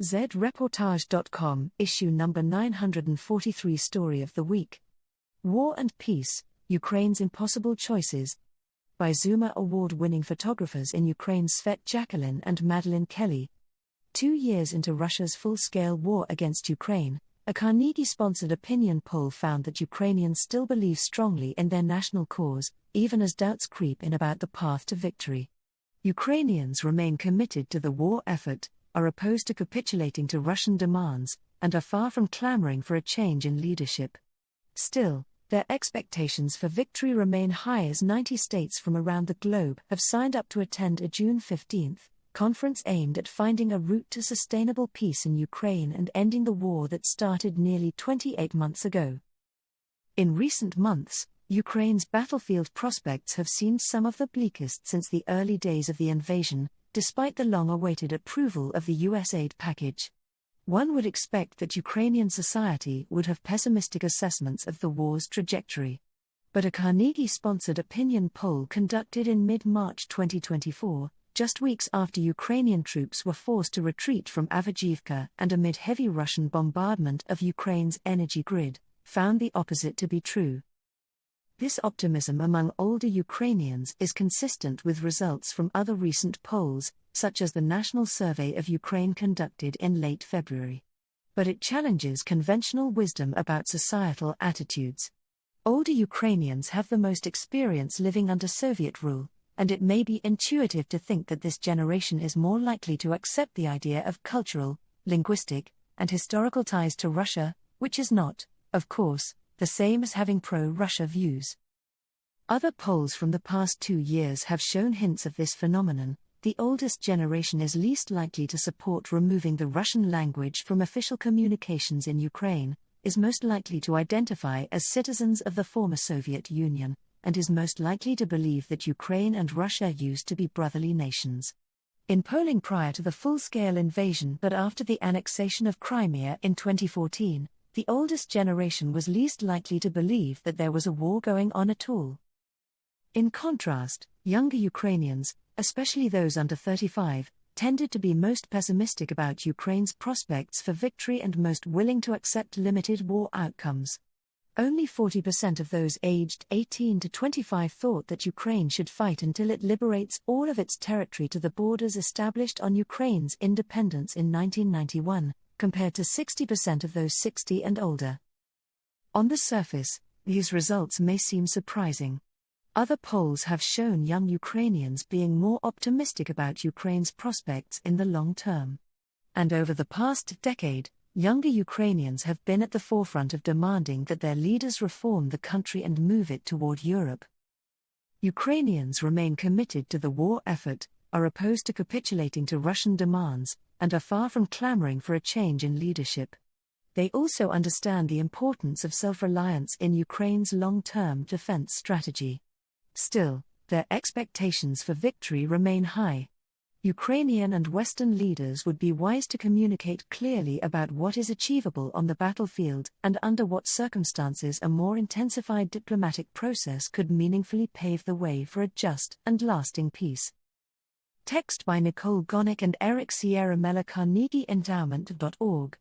zReportage.com, issue number 943, story of the week. War and Peace, Ukraine's Impossible Choices. By Zuma Award-winning photographers in Ukraine Svet Jacqueline and Madeleine Kelly. 2 years into Russia's full-scale war against Ukraine, a Carnegie-sponsored opinion poll found that Ukrainians still believe strongly in their national cause, even as doubts creep in about the path to victory. Ukrainians remain committed to the war effort, are opposed to capitulating to Russian demands, and are far from clamoring for a change in leadership. Still, their expectations for victory remain high as 90 states from around the globe have signed up to attend a June 15 conference aimed at finding a route to sustainable peace in Ukraine and ending the war that started nearly 28 months ago. In recent months, Ukraine's battlefield prospects have seemed some of the bleakest since the early days of the invasion, despite the long-awaited approval of the US aid package. One would expect that Ukrainian society would have pessimistic assessments of the war's trajectory. But a Carnegie-sponsored opinion poll conducted in mid-March 2024, just weeks after Ukrainian troops were forced to retreat from Avdiivka and amid heavy Russian bombardment of Ukraine's energy grid, found the opposite to be true. This optimism among older Ukrainians is consistent with results from other recent polls, such as the National Survey of Ukraine conducted in late February. But it challenges conventional wisdom about societal attitudes. Older Ukrainians have the most experience living under Soviet rule, and it may be intuitive to think that this generation is more likely to accept the idea of cultural, linguistic, and historical ties to Russia, which is not, of course, the same as having pro-Russia views. Other polls from the past 2 years have shown hints of this phenomenon. The oldest generation is least likely to support removing the Russian language from official communications in Ukraine, is most likely to identify as citizens of the former Soviet Union, and is most likely to believe that Ukraine and Russia used to be brotherly nations. In polling prior to the full-scale invasion but after the annexation of Crimea in 2014, the oldest generation was least likely to believe that there was a war going on at all. In contrast, younger Ukrainians, especially those under 35, tended to be most pessimistic about Ukraine's prospects for victory and most willing to accept limited war outcomes. Only 40% of those aged 18 to 25 thought that Ukraine should fight until it liberates all of its territory to the borders established on Ukraine's independence in 1991, compared to 60% of those 60 and older. On the surface, these results may seem surprising. Other polls have shown young Ukrainians being more optimistic about Ukraine's prospects in the long term. And over the past decade, younger Ukrainians have been at the forefront of demanding that their leaders reform the country and move it toward Europe. Ukrainians remain committed to the war effort, are opposed to capitulating to Russian demands, and are far from clamoring for a change in leadership. They also understand the importance of self-reliance in Ukraine's long-term defense strategy. Still, their expectations for victory remain high. Ukrainian and Western leaders would be wise to communicate clearly about what is achievable on the battlefield and under what circumstances a more intensified diplomatic process could meaningfully pave the way for a just and lasting peace. Text by Nicole Gonick and Eric Sierra Mella, CarnegieEndowment.org.